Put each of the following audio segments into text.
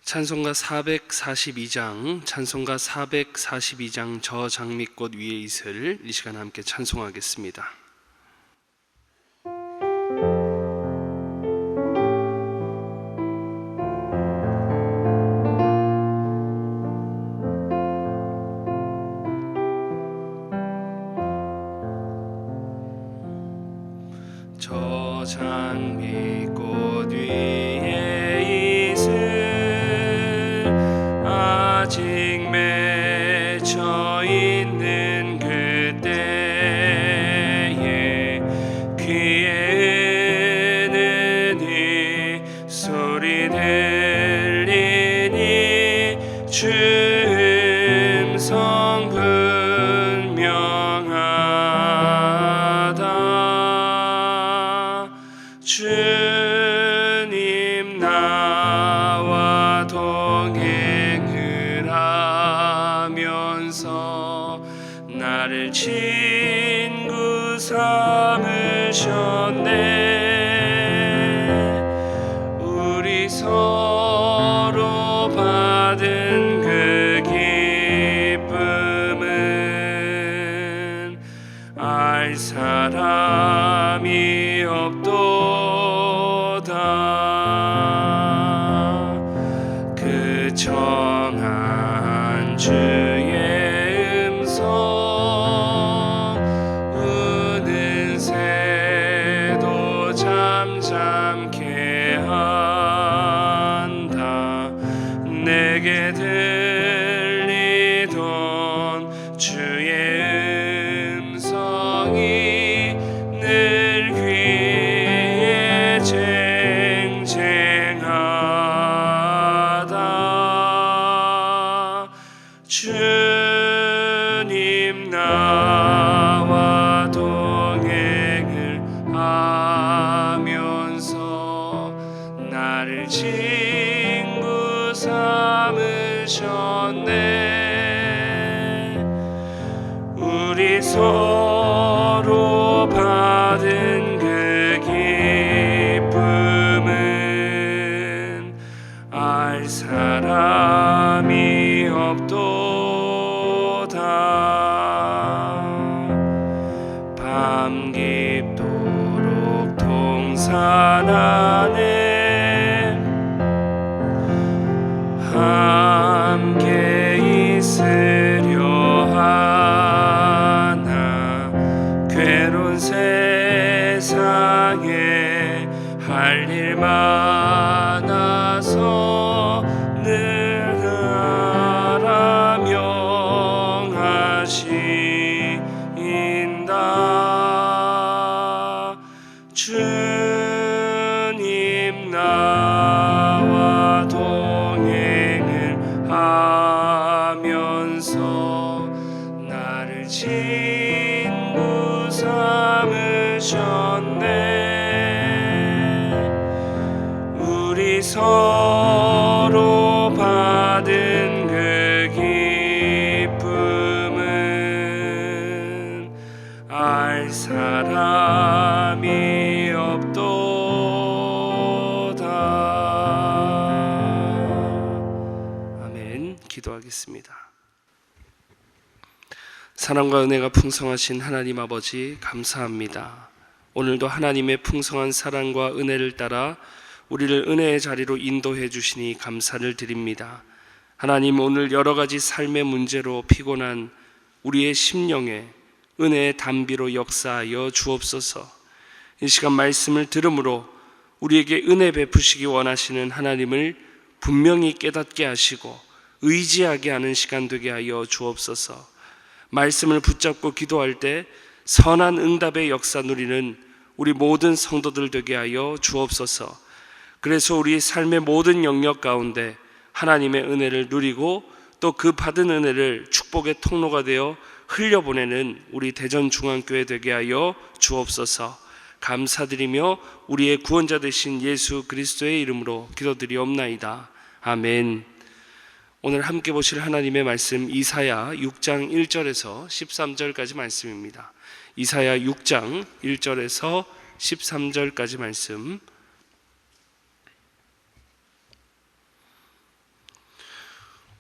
찬송가 442장 저 장미꽃 위에 있을 이 시간 함께 찬송하겠습니다. 저 장미꽃 위에 있을 아직 맺혀 있는 그때에 귀에는 이 소리 들리니 주 음성 분명하다. 주님 나와 동행을 하면서 나를 친구 삼으셨네. 우리 서로 받은 그 기쁨은 알 사람이 없도다. 그 정한 주의 음성 우는 새도 잠잠케 한다. 내게 들리던 주의 음성이 늘 귀에 쟁쟁하다. 주님 나와 동행을 하면서 나를 친구 삼으셨네. 우리 서로 받은 그 기쁨은 알 사람이 없도다. 밤 깊도록 동산 안에 함께 있으려 하나. 괴로운 세상에 할 일 많아서 늘 나라 명하신다. 주님 나와 동행을 하면서 나를 친구 삼으셨네. 우리 서로 받은 그 기쁨은 알 사람이 없도다. 아멘. 기도하겠습니다. 사랑과 은혜가 풍성하신 하나님 아버지, 감사합니다. 오늘도 하나님의 풍성한 사랑과 은혜를 따라 우리를 은혜의 자리로 인도해 주시니 감사를 드립니다. 하나님, 오늘 여러 가지 삶의 문제로 피곤한 우리의 심령에 은혜의 담비로 역사하여 주옵소서. 이 시간 말씀을 들음으로 우리에게 은혜 베푸시기 원하시는 하나님을 분명히 깨닫게 하시고 의지하게 하는 시간 되게 하여 주옵소서. 말씀을 붙잡고 기도할 때 선한 응답의 역사 누리는 우리 모든 성도들 되게 하여 주옵소서. 그래서 우리 삶의 모든 영역 가운데 하나님의 은혜를 누리고 또 그 받은 은혜를 축복의 통로가 되어 흘려보내는 우리 대전중앙교회 되게 하여 주옵소서. 감사드리며 우리의 구원자 되신 예수 그리스도의 이름으로 기도드리옵나이다. 아멘. 오늘 함께 보실 하나님의 말씀 이사야 6장 1절에서 13절까지 말씀입니다. 이사야 6장 1절에서 13절까지 말씀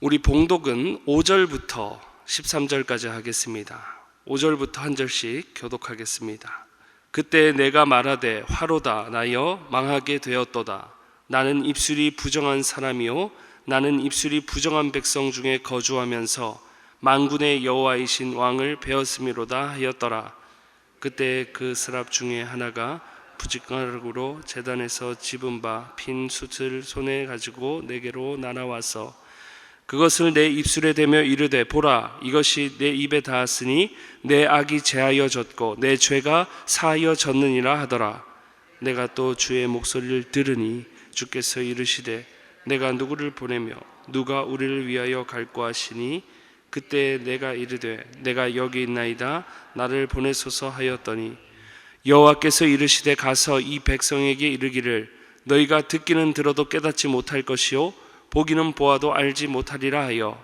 우리 봉독은 5절부터 13절까지 하겠습니다. 5절부터 한 절씩 교독하겠습니다. 그때 내가 말하되 화로다 나여 망하게 되었도다. 나는 입술이 부정한 사람이요 나는 입술이 부정한 백성 중에 거주하면서 만군의 여호와이신 왕을 배웠음이로다 하였더라. 그때 그 스랍 중에 하나가 부직가락으로 제단에서 집은 바 핀 숯을 손에 가지고 내게로 날아와서 그것을 내 입술에 대며 이르되 보라 이것이 내 입에 닿았으니 내 악이 제하여졌고 내 죄가 사하여졌느니라 하더라. 내가 또 주의 목소리를 들으니 주께서 이르시되 내가 누구를 보내며 누가 우리를 위하여 갈고 하시니 그때 내가 이르되 내가 여기 있나이다 나를 보내소서 하였더니 여호와께서 이르시되 가서 이 백성에게 이르기를 너희가 듣기는 들어도 깨닫지 못할 것이요 보기는 보아도 알지 못하리라 하여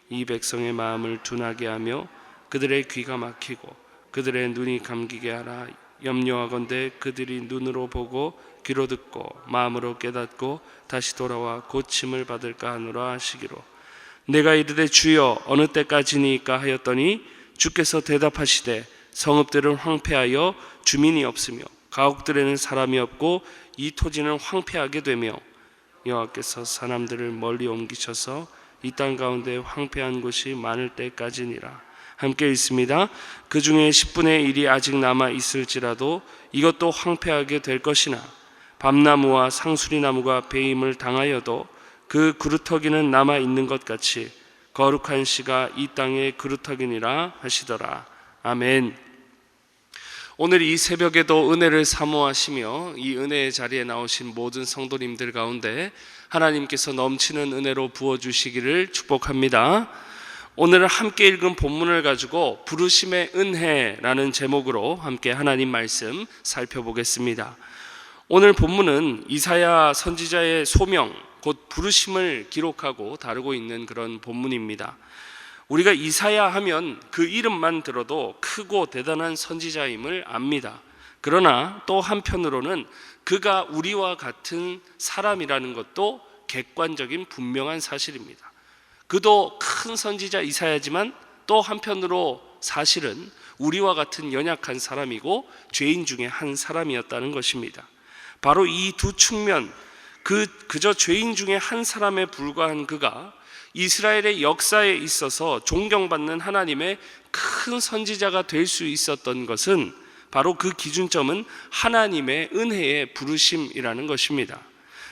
이 백성의 마음을 둔하게 하며 그들의 귀가 막히고 그들의 눈이 감기게 하라. 염려하건대 그들이 눈으로 보고 귀로 듣고 마음으로 깨닫고 다시 돌아와 고침을 받을까 하노라 하시기로. 내가 이르되 주여 어느 때까지니까 하였더니 주께서 대답하시되 성읍들은 황폐하여 주민이 없으며 가옥들에는 사람이 없고 이 토지는 황폐하게 되며 여호와께서 사람들을 멀리 옮기셔서 이 땅 가운데 황폐한 곳이 많을 때까지니라. 함께 읽습니다. 그 중에 10분의 1이 아직 남아 있을지라도 이것도 황폐하게 될 것이나 밤나무와 상수리나무가 배임을 당하여도 그 그루터기는 남아 있는 것 같이 거룩한 씨가 이 땅의 그루터기니라 하시더라. 아멘. 오늘 이 새벽에도 은혜를 사모하시며 이 은혜의 자리에 나오신 모든 성도님들 가운데 하나님께서 넘치는 은혜로 부어주시기를 축복합니다. 오늘 함께 읽은 본문을 가지고 부르심의 은혜라는 제목으로 함께 하나님 말씀 살펴보겠습니다. 오늘 본문은 이사야 선지자의 소명, 곧 부르심을 기록하고 다루고 있는 그런 본문입니다. 우리가 이사야 하면 그 이름만 들어도 크고 대단한 선지자임을 압니다. 그러나 또 한편으로는 그가 우리와 같은 사람이라는 것도 객관적인 분명한 사실입니다. 그도 큰 선지자 이사야지만 또 한편으로 사실은 우리와 같은 연약한 사람이고 죄인 중에 한 사람이었다는 것입니다. 바로 이 두 측면, 그저 죄인 중에 한 사람에 불과한 그가 이스라엘의 역사에 있어서 존경받는 하나님의 큰 선지자가 될 수 있었던 것은 바로 그 기준점은 하나님의 은혜의 부르심이라는 것입니다.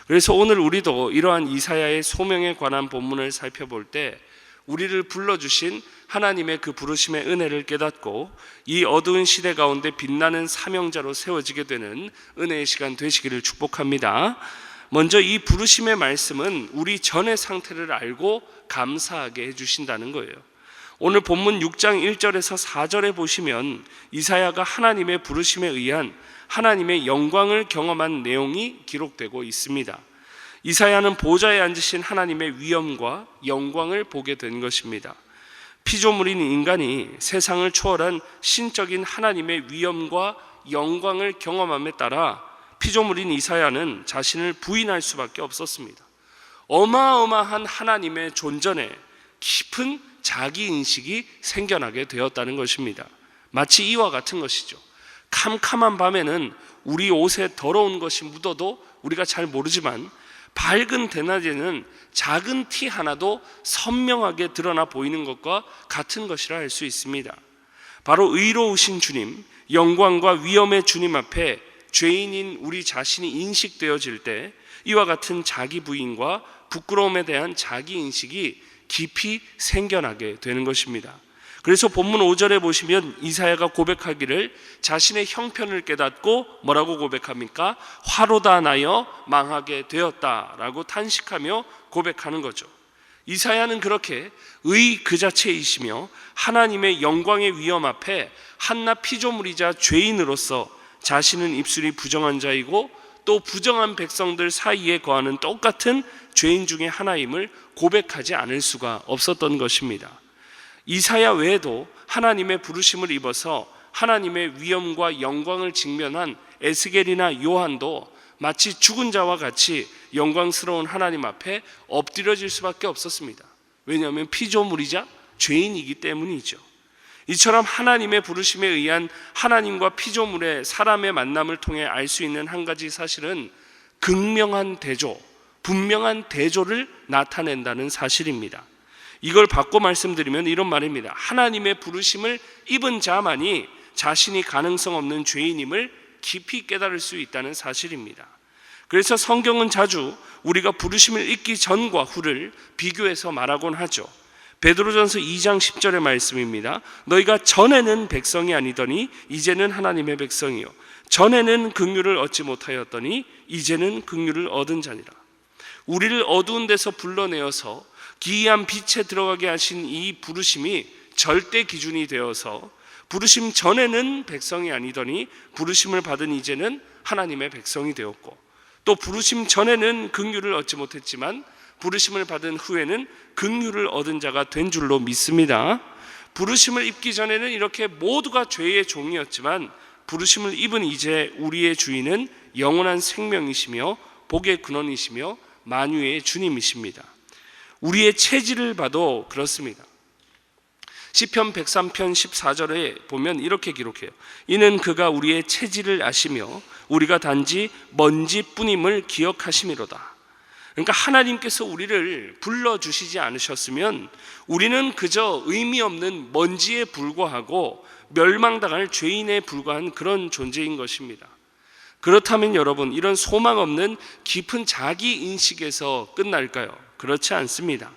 그래서 오늘 우리도 이러한 이사야의 소명에 관한 본문을 살펴볼 때 우리를 불러주신 하나님의 그 부르심의 은혜를 깨닫고 이 어두운 시대 가운데 빛나는 사명자로 세워지게 되는 은혜의 시간 되시기를 축복합니다. 먼저 이 부르심의 말씀은 우리 전의 상태를 알고 감사하게 해주신다는 거예요. 오늘 본문 6장 1절에서 4절에 보시면 이사야가 하나님의 부르심에 의한 하나님의 영광을 경험한 내용이 기록되고 있습니다. 이사야는 보좌에 앉으신 하나님의 위엄과 영광을 보게 된 것입니다. 피조물인 인간이 세상을 초월한 신적인 하나님의 위엄과 영광을 경험함에 따라 피조물인 이사야는 자신을 부인할 수밖에 없었습니다. 어마어마한 하나님의 존전에 깊은 자기인식이 생겨나게 되었다는 것입니다. 마치 이와 같은 것이죠. 캄캄한 밤에는 우리 옷에 더러운 것이 묻어도 우리가 잘 모르지만 밝은 대낮에는 작은 티 하나도 선명하게 드러나 보이는 것과 같은 것이라 할 수 있습니다. 바로 의로우신 주님, 영광과 위엄의 주님 앞에 죄인인 우리 자신이 인식되어질 때 이와 같은 자기 부인과 부끄러움에 대한 자기 인식이 깊이 생겨나게 되는 것입니다. 그래서 본문 5절에 보시면 이사야가 고백하기를 자신의 형편을 깨닫고 뭐라고 고백합니까? 화로다 나여 망하게 되었다라고 탄식하며 고백하는 거죠. 이사야는 그렇게 의 그 자체이시며 하나님의 영광의 위엄 앞에 한낱 피조물이자 죄인으로서 자신은 입술이 부정한 자이고 또 부정한 백성들 사이에 거하는 똑같은 죄인 중에 하나임을 고백하지 않을 수가 없었던 것입니다. 이사야 외에도 하나님의 부르심을 입어서 하나님의 위엄과 영광을 직면한 에스겔이나 요한도 마치 죽은 자와 같이 영광스러운 하나님 앞에 엎드려질 수밖에 없었습니다. 왜냐하면 피조물이자 죄인이기 때문이죠. 이처럼 하나님의 부르심에 의한 하나님과 피조물의 사람의 만남을 통해 알 수 있는 한 가지 사실은 극명한 대조, 분명한 대조를 나타낸다는 사실입니다. 이걸 바꿔 말씀드리면 이런 말입니다. 하나님의 부르심을 입은 자만이 자신이 가능성 없는 죄인임을 깊이 깨달을 수 있다는 사실입니다. 그래서 성경은 자주 우리가 부르심을 입기 전과 후를 비교해서 말하곤 하죠. 베드로전서 2장 10절의 말씀입니다. 너희가 전에는 백성이 아니더니 이제는 하나님의 백성이요 전에는 긍휼을 얻지 못하였더니 이제는 긍휼을 얻은 자니라. 우리를 어두운 데서 불러내어서 기이한 빛에 들어가게 하신 이 부르심이 절대 기준이 되어서 부르심 전에는 백성이 아니더니 부르심을 받은 이제는 하나님의 백성이 되었고, 또 부르심 전에는 긍휼을 얻지 못했지만 부르심을 받은 후에는 긍휼을 얻은 자가 된 줄로 믿습니다. 부르심을 입기 전에는 이렇게 모두가 죄의 종이었지만 부르심을 입은 이제 우리의 주인은 영원한 생명이시며 복의 근원이시며 만유의 주님이십니다. 우리의 체질을 봐도 그렇습니다. 시편 103편 14절에 보면 이렇게 기록해요. 이는 그가 우리의 체질을 아시며 우리가 단지 먼지뿐임을 기억하심이로다. 그러니까 하나님께서 우리를 불러주시지 않으셨으면 우리는 그저 의미 없는 먼지에 불과하고 멸망당할 죄인에 불과한 그런 존재인 것입니다. 그렇다면 여러분, 이런 소망 없는 깊은 자기 인식에서 끝날까요? 그렇지 않습니다.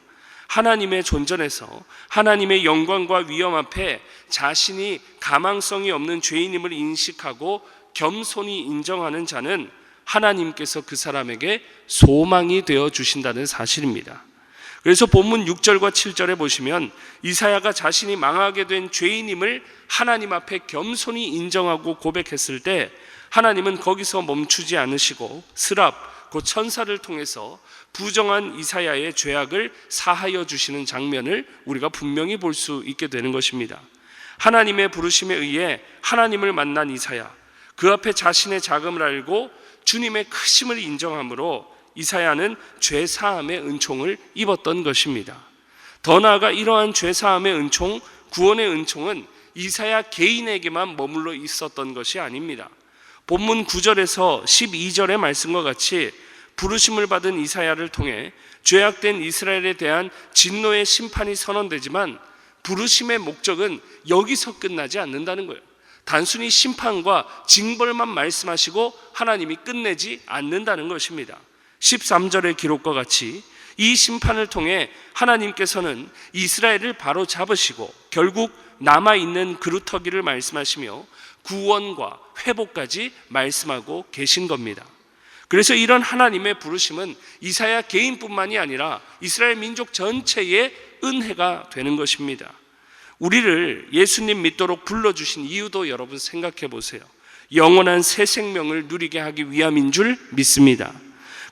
하나님의 존전에서 하나님의 영광과 위엄 앞에 자신이 가망성이 없는 죄인임을 인식하고 겸손히 인정하는 자는 하나님께서 그 사람에게 소망이 되어 주신다는 사실입니다. 그래서 본문 6절과 7절에 보시면 이사야가 자신이 망하게 된 죄인임을 하나님 앞에 겸손히 인정하고 고백했을 때 하나님은 거기서 멈추지 않으시고 스랍 곧 천사를 통해서 부정한 이사야의 죄악을 사하여 주시는 장면을 우리가 분명히 볼 수 있게 되는 것입니다. 하나님의 부르심에 의해 하나님을 만난 이사야, 그 앞에 자신의 자금을 알고 주님의 크심을 인정함으로 이사야는 죄사함의 은총을 입었던 것입니다. 더 나아가 이러한 죄사함의 은총, 구원의 은총은 이사야 개인에게만 머물러 있었던 것이 아닙니다. 본문 9절에서 12절의 말씀과 같이 부르심을 받은 이사야를 통해 죄악된 이스라엘에 대한 진노의 심판이 선언되지만 부르심의 목적은 여기서 끝나지 않는다는 거예요. 단순히 심판과 징벌만 말씀하시고 하나님이 끝내지 않는다는 것입니다. 13절의 기록과 같이 이 심판을 통해 하나님께서는 이스라엘을 바로 잡으시고 결국 남아있는 그루터기를 말씀하시며 구원과 회복까지 말씀하고 계신 겁니다. 그래서 이런 하나님의 부르심은 이사야 개인뿐만이 아니라 이스라엘 민족 전체의 은혜가 되는 것입니다. 우리를 예수님 믿도록 불러주신 이유도 여러분 생각해 보세요. 영원한 새 생명을 누리게 하기 위함인 줄 믿습니다.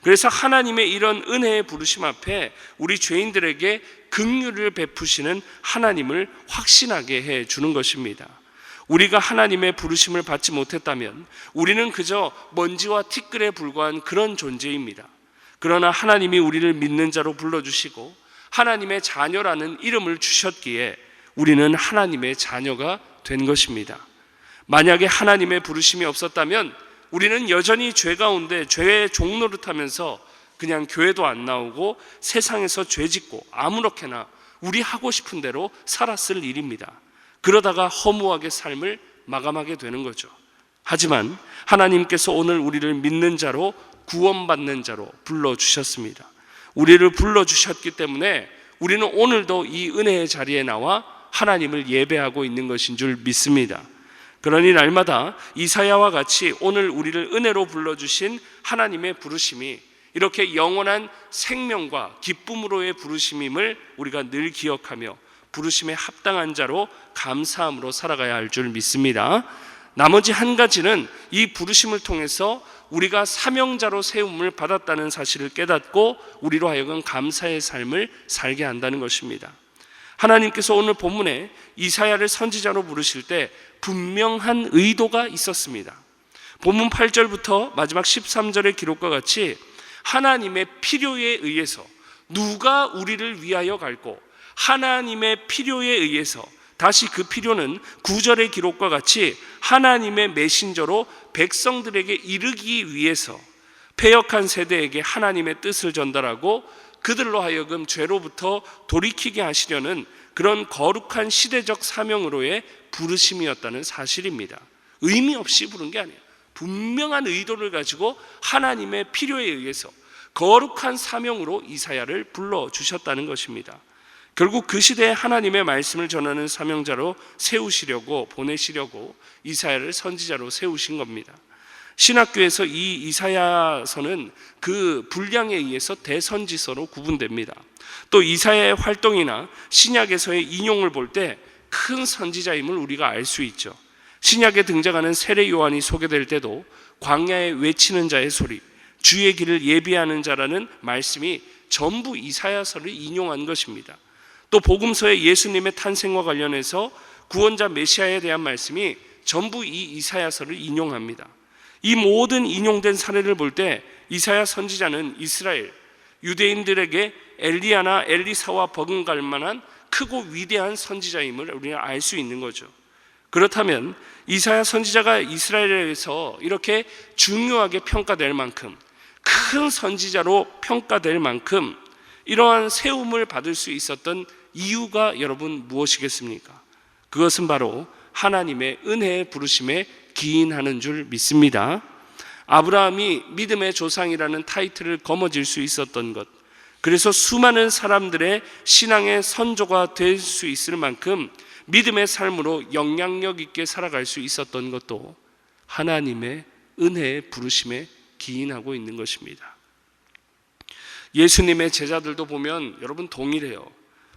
그래서 하나님의 이런 은혜의 부르심 앞에 우리 죄인들에게 긍휼을 베푸시는 하나님을 확신하게 해 주는 것입니다. 우리가 하나님의 부르심을 받지 못했다면 우리는 그저 먼지와 티끌에 불과한 그런 존재입니다. 그러나 하나님이 우리를 믿는 자로 불러주시고 하나님의 자녀라는 이름을 주셨기에 우리는 하나님의 자녀가 된 것입니다. 만약에 하나님의 부르심이 없었다면 우리는 여전히 죄 가운데 죄의 종노릇하면서 그냥 교회도 안 나오고 세상에서 죄 짓고 아무렇게나 우리 하고 싶은 대로 살았을 일입니다. 그러다가 허무하게 삶을 마감하게 되는 거죠. 하지만 하나님께서 오늘 우리를 믿는 자로 구원받는 자로 불러주셨습니다. 우리를 불러주셨기 때문에 우리는 오늘도 이 은혜의 자리에 나와 하나님을 예배하고 있는 것인 줄 믿습니다. 그러니 날마다 이사야와 같이 오늘 우리를 은혜로 불러주신 하나님의 부르심이 이렇게 영원한 생명과 기쁨으로의 부르심임을 우리가 늘 기억하며 부르심에 합당한 자로 감사함으로 살아가야 할 줄 믿습니다. 나머지 한 가지는 이 부르심을 통해서 우리가 사명자로 세움을 받았다는 사실을 깨닫고 우리로 하여금 감사의 삶을 살게 한다는 것입니다. 하나님께서 오늘 본문에 이사야를 선지자로 부르실 때 분명한 의도가 있었습니다. 본문 8절부터 마지막 13절의 기록과 같이 하나님의 필요에 의해서 누가 우리를 위하여 갈고 하나님의 필요에 의해서 다시 그 필요는 9절의 기록과 같이 하나님의 메신저로 백성들에게 이르기 위해서 패역한 세대에게 하나님의 뜻을 전달하고 그들로 하여금 죄로부터 돌이키게 하시려는 그런 거룩한 시대적 사명으로의 부르심이었다는 사실입니다. 의미 없이 부른 게 아니에요. 분명한 의도를 가지고 하나님의 필요에 의해서 거룩한 사명으로 이사야를 불러주셨다는 것입니다. 결국 그 시대에 하나님의 말씀을 전하는 사명자로 세우시려고 보내시려고 이사야를 선지자로 세우신 겁니다. 신학교에서 이 이사야서는 그 분량에 의해서 대선지서로 구분됩니다. 또 이사야의 활동이나 신약에서의 인용을 볼 때 큰 선지자임을 우리가 알 수 있죠. 신약에 등장하는 세례 요한이 소개될 때도 광야에 외치는 자의 소리, 주의 길을 예비하는 자라는 말씀이 전부 이사야서를 인용한 것입니다. 또 복음서의 예수님의 탄생과 관련해서 구원자 메시아에 대한 말씀이 전부 이 이사야서를 인용합니다. 이 모든 인용된 사례를 볼 때 이사야 선지자는 이스라엘 유대인들에게 엘리야나 엘리사와 버금갈 만한 크고 위대한 선지자임을 우리는 알 수 있는 거죠. 그렇다면 이사야 선지자가 이스라엘에서 이렇게 중요하게 평가될 만큼, 큰 선지자로 평가될 만큼 이러한 세움을 받을 수 있었던 이유가 여러분 무엇이겠습니까? 그것은 바로 하나님의 은혜의 부르심에 기인하는 줄 믿습니다. 아브라함이 믿음의 조상이라는 타이틀을 거머쥘 수 있었던 것, 그래서 수많은 사람들의 신앙의 선조가 될 수 있을 만큼 믿음의 삶으로 영향력 있게 살아갈 수 있었던 것도 하나님의 은혜의 부르심에 기인하고 있는 것입니다. 예수님의 제자들도 보면 여러분 동일해요.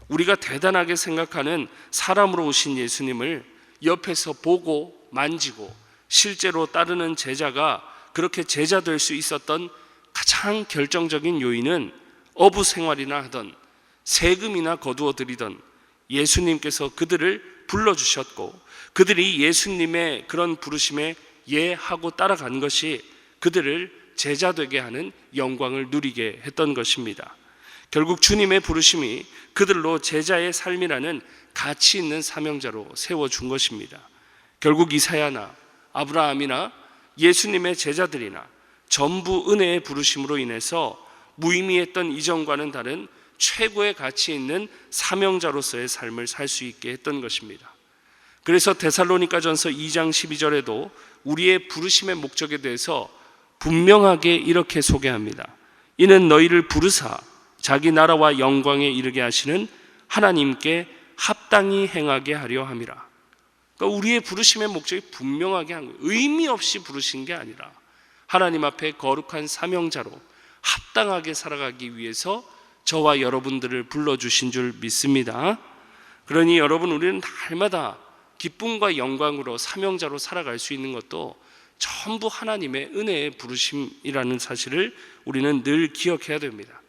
우리가 대단하게 생각하는 사람으로 오신 예수님을 옆에서 보고 만지고 실제로 따르는 제자가 그렇게 제자 될 수 있었던 가장 결정적인 요인은 어부 생활이나 하던 세금이나 거두어 드리던 예수님께서 그들을 불러주셨고 그들이 예수님의 그런 부르심에 예하고 따라간 것이 그들을 제자 되게 하는 영광을 누리게 했던 것입니다. 결국 주님의 부르심이 그들로 제자의 삶이라는 가치 있는 사명자로 세워준 것입니다. 결국 이사야나 아브라함이나 예수님의 제자들이나 전부 은혜의 부르심으로 인해서 무의미했던 이전과는 다른 최고의 가치 있는 사명자로서의 삶을 살 수 있게 했던 것입니다. 그래서 데살로니가전서 2장 12절에도 우리의 부르심의 목적에 대해서 분명하게 이렇게 소개합니다. 이는 너희를 부르사 자기 나라와 영광에 이르게 하시는 하나님께 합당히 행하게 하려 함이라. 그러니까 우리의 부르심의 목적이 분명하게 한 거예요. 의미 없이 부르신 게 아니라 하나님 앞에 거룩한 사명자로 합당하게 살아가기 위해서 저와 여러분들을 불러주신 줄 믿습니다. 그러니 여러분, 우리는 날마다 기쁨과 영광으로 사명자로 살아갈 수 있는 것도 전부 하나님의 은혜의 부르심이라는 사실을 우리는 늘 기억해야 됩니다.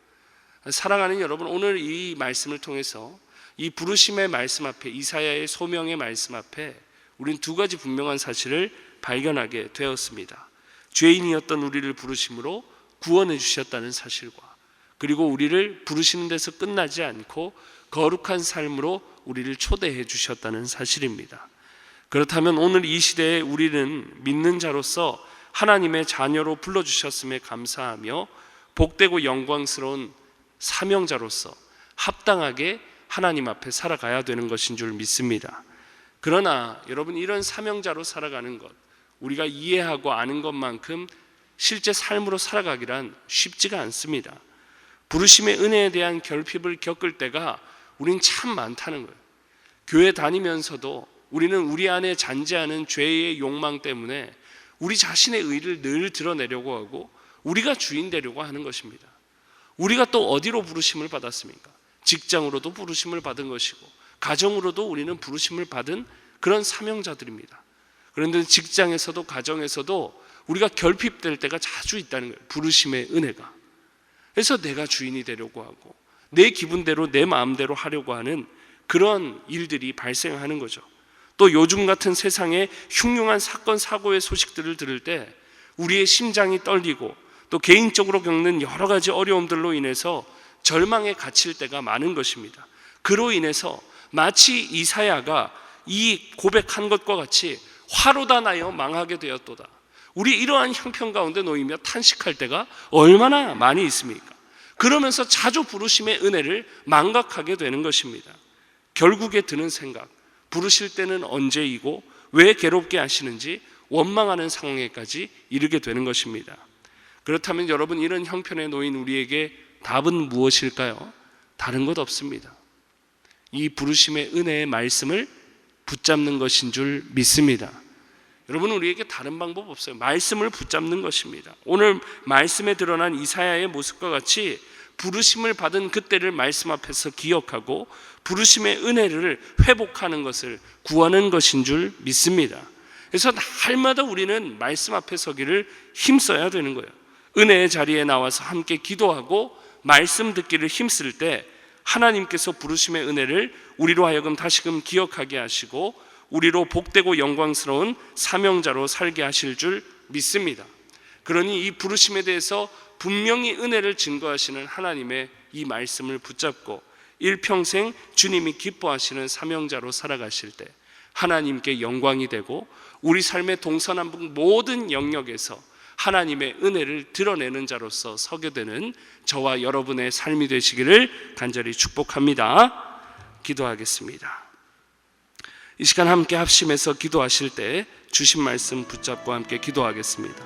사랑하는 여러분, 오늘 이 말씀을 통해서 이 부르심의 말씀 앞에, 이사야의 소명의 말씀 앞에 우리는 두 가지 분명한 사실을 발견하게 되었습니다. 죄인이었던 우리를 부르심으로 구원해 주셨다는 사실과, 그리고 우리를 부르시는 데서 끝나지 않고 거룩한 삶으로 우리를 초대해 주셨다는 사실입니다. 그렇다면 오늘 이 시대에 우리는 믿는 자로서 하나님의 자녀로 불러주셨음에 감사하며 복되고 영광스러운 사명자로서 합당하게 하나님 앞에 살아가야 되는 것인 줄 믿습니다. 그러나 여러분, 이런 사명자로 살아가는 것, 우리가 이해하고 아는 것만큼 실제 삶으로 살아가기란 쉽지가 않습니다. 부르심의 은혜에 대한 결핍을 겪을 때가 우린 참 많다는 거예요. 교회 다니면서도 우리는 우리 안에 잔재하는 죄의 욕망 때문에 우리 자신의 의를 늘 드러내려고 하고 우리가 주인 되려고 하는 것입니다. 우리가 또 어디로 부르심을 받았습니까? 직장으로도 부르심을 받은 것이고 가정으로도 우리는 부르심을 받은 그런 사명자들입니다. 그런데 직장에서도 가정에서도 우리가 결핍될 때가 자주 있다는 거예요. 부르심의 은혜가. 그래서 내가 주인이 되려고 하고 내 기분대로 내 마음대로 하려고 하는 그런 일들이 발생하는 거죠. 또 요즘 같은 세상에 흉흉한 사건 사고의 소식들을 들을 때 우리의 심장이 떨리고 또 개인적으로 겪는 여러 가지 어려움들로 인해서 절망에 갇힐 때가 많은 것입니다. 그로 인해서 마치 이사야가 이 고백한 것과 같이 화로다 나여 망하게 되었도다. 우리 이러한 형편 가운데 놓이며 탄식할 때가 얼마나 많이 있습니까? 그러면서 자주 부르심의 은혜를 망각하게 되는 것입니다. 결국에 드는 생각, 부르실 때는 언제이고 왜 괴롭게 하시는지 원망하는 상황에까지 이르게 되는 것입니다. 그렇다면 여러분, 이런 형편에 놓인 우리에게 답은 무엇일까요? 다른 것 없습니다. 이 부르심의 은혜의 말씀을 붙잡는 것인 줄 믿습니다. 여러분, 우리에게 다른 방법 없어요. 말씀을 붙잡는 것입니다. 오늘 말씀에 드러난 이사야의 모습과 같이 부르심을 받은 그때를 말씀 앞에서 기억하고 부르심의 은혜를 회복하는 것을 구하는 것인 줄 믿습니다. 그래서 날마다 우리는 말씀 앞에 서기를 힘써야 되는 거예요. 은혜의 자리에 나와서 함께 기도하고 말씀 듣기를 힘쓸 때 하나님께서 부르심의 은혜를 우리로 하여금 다시금 기억하게 하시고 우리로 복되고 영광스러운 사명자로 살게 하실 줄 믿습니다. 그러니 이 부르심에 대해서 분명히 은혜를 증거하시는 하나님의 이 말씀을 붙잡고 일평생 주님이 기뻐하시는 사명자로 살아가실 때 하나님께 영광이 되고 우리 삶의 동서남북 모든 영역에서 하나님의 은혜를 드러내는 자로서 서게 되는 저와 여러분의 삶이 되시기를 간절히 축복합니다. 기도하겠습니다. 이 시간 함께 합심해서 기도하실 때 주신 말씀 붙잡고 함께 기도하겠습니다.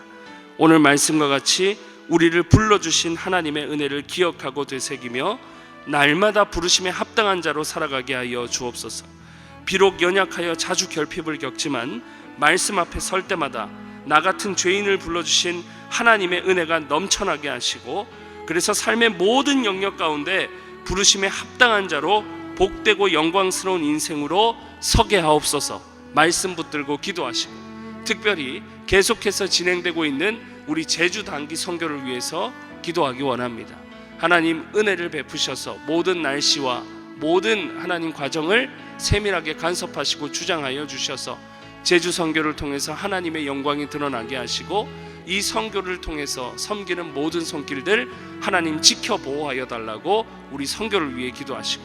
오늘 말씀과 같이 우리를 불러주신 하나님의 은혜를 기억하고 되새기며 날마다 부르심에 합당한 자로 살아가게 하여 주옵소서. 비록 연약하여 자주 결핍을 겪지만 말씀 앞에 설 때마다 나 같은 죄인을 불러주신 하나님의 은혜가 넘쳐나게 하시고 그래서 삶의 모든 영역 가운데 부르심에 합당한 자로 복되고 영광스러운 인생으로 서게 하옵소서. 말씀 붙들고 기도하시고 특별히 계속해서 진행되고 있는 우리 제주 단기 선교를 위해서 기도하기 원합니다. 하나님 은혜를 베푸셔서 모든 날씨와 모든 하나님 과정을 세밀하게 간섭하시고 주장하여 주셔서 제주 선교를 통해서 하나님의 영광이 드러나게 하시고 이 선교를 통해서 섬기는 모든 손길들 하나님 지켜 보호하여 달라고 우리 선교를 위해 기도하시고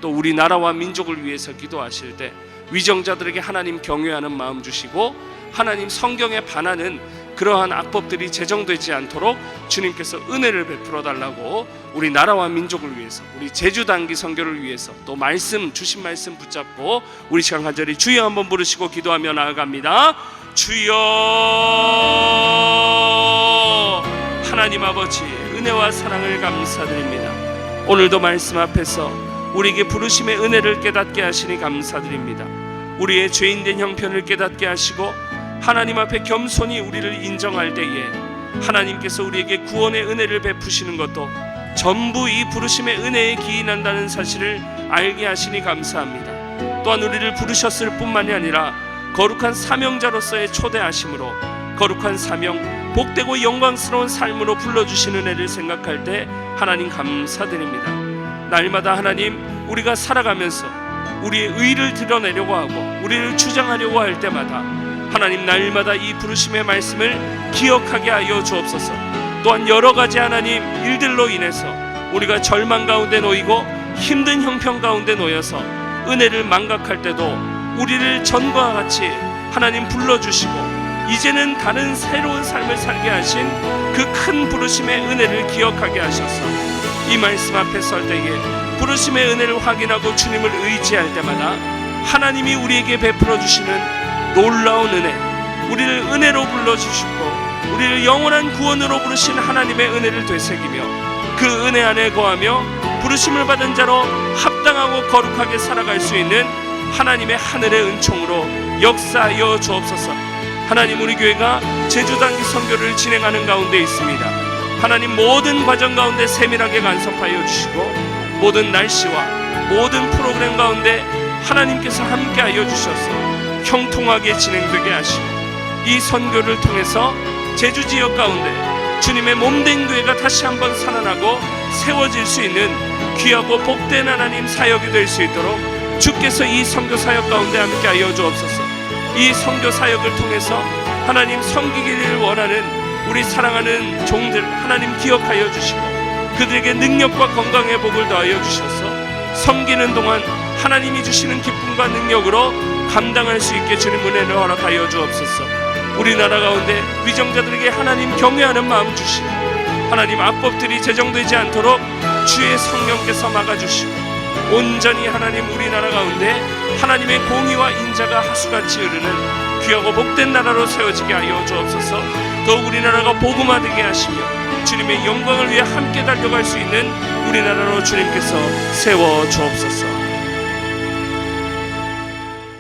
또 우리나라와 민족을 위해서 기도하실 때 위정자들에게 하나님 경외하는 마음 주시고 하나님 성경에 반하는 그러한 악법들이 제정되지 않도록 주님께서 은혜를 베풀어 달라고 우리 나라와 민족을 위해서 우리 제주 단기 선교를 위해서 또 말씀 주신 말씀 붙잡고 우리 시간 간절히 주여 한번 부르시고 기도하며 나아갑니다. 주여. 하나님 아버지 은혜와 사랑을 감사드립니다. 오늘도 말씀 앞에서 우리에게 부르심의 은혜를 깨닫게 하시니 감사드립니다. 우리의 죄인된 형편을 깨닫게 하시고 하나님 앞에 겸손히 우리를 인정할 때에 하나님께서 우리에게 구원의 은혜를 베푸시는 것도 전부 이 부르심의 은혜에 기인한다는 사실을 알게 하시니 감사합니다. 또한 우리를 부르셨을 뿐만이 아니라 거룩한 사명자로서의 초대하심으로 거룩한 사명, 복되고 영광스러운 삶으로 불러주신 은혜를 생각할 때 하나님 감사드립니다. 날마다 하나님 우리가 살아가면서 우리의 의를 드러내려고 하고 우리를 주장하려고 할 때마다 하나님 날마다 이 부르심의 말씀을 기억하게 하여 주옵소서. 또한 여러 가지 하나님 일들로 인해서 우리가 절망 가운데 놓이고 힘든 형편 가운데 놓여서 은혜를 망각할 때도 우리를 전과 같이 하나님 불러주시고 이제는 다른 새로운 삶을 살게 하신 그 큰 부르심의 은혜를 기억하게 하셔서 이 말씀 앞에 설 때에 부르심의 은혜를 확인하고 주님을 의지할 때마다 하나님이 우리에게 베풀어 주시는 놀라운 은혜, 우리를 은혜로 불러주시고 우리를 영원한 구원으로 부르신 하나님의 은혜를 되새기며 그 은혜 안에 거하며 부르심을 받은 자로 합당하고 거룩하게 살아갈 수 있는 하나님의 하늘의 은총으로 역사하여 주옵소서. 하나님 우리 교회가 제주 단기 선교를 진행하는 가운데 있습니다. 하나님 모든 과정 가운데 세밀하게 간섭하여 주시고 모든 날씨와 모든 프로그램 가운데 하나님께서 함께하여 주셔서 형통하게 진행되게 하시고 이 선교를 통해서 제주 지역 가운데 주님의 몸된 교회가 다시 한번 살아나고 세워질 수 있는 귀하고 복된 하나님 사역이 될 수 있도록 주께서 이 선교 사역 가운데 함께하여 주옵소서. 이 선교 사역을 통해서 하나님 섬기기를 원하는 우리 사랑하는 종들 하나님 기억하여 주시고 그들에게 능력과 건강의 복을 더하여 주셔서 섬기는 동안 하나님이 주시는 기쁨과 능력으로 감당할 수 있게 주님 은혜를 허락하여 주옵소서. 우리나라 가운데 위정자들에게 하나님 경외하는 마음 주시고 하나님 악법들이 제정되지 않도록 주의 성령께서 막아주시고 온전히 하나님 우리나라 가운데 하나님의 공의와 인자가 하수같이 흐르는 귀하고 복된 나라로 세워지게 하여 주옵소서. 더욱 우리나라가 복음화되게 하시며 주님의 영광을 위해 함께 달려갈 수 있는 우리나라로 주님께서 세워 주옵소서.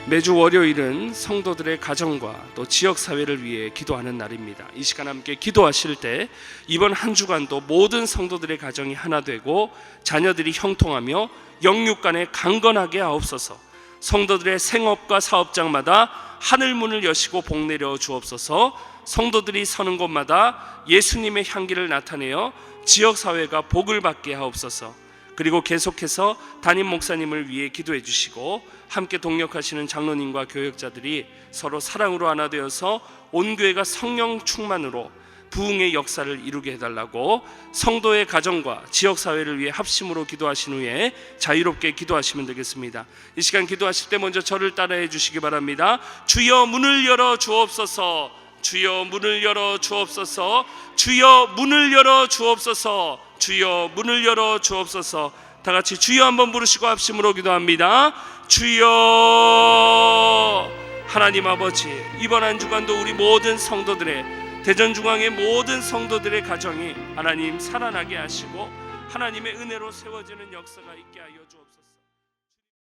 매주 월요일은 성도들의 가정과 또 지역사회를 위해 기도하는 날입니다. 이 시간 함께 기도하실 때 이번 한 주간도 모든 성도들의 가정이 하나 되고 자녀들이 형통하며 영육간에 강건하게 하옵소서. 성도들의 생업과 사업장마다 하늘문을 여시고 복 내려 주옵소서. 성도들이 서는 곳마다 예수님의 향기를 나타내어 지역사회가 복을 받게 하옵소서. 그리고 계속해서 담임 목사님을 위해 기도해 주시고 함께 동역하시는 장로님과 교역자들이 서로 사랑으로 하나 되어서 온 교회가 성령 충만으로 부흥의 역사를 이루게 해달라고 성도의 가정과 지역사회를 위해 합심으로 기도하신 후에 자유롭게 기도하시면 되겠습니다. 이 시간 기도하실 때 먼저 저를 따라해 주시기 바랍니다. 주여 문을 열어 주옵소서. 주여 문을 열어 주옵소서. 주여 문을 열어 주옵소서. 주여 문을 열어 주옵소서. 다 같이 주여 한번 부르시고 합심으로 기도합니다. 주여. 하나님 아버지, 이번 한 주간도 우리 모든 성도들의 대전중앙의 모든 성도들의 가정이 하나님 살아나게 하시고 하나님의 은혜로 세워지는 역사가 있게 하여 주옵소서.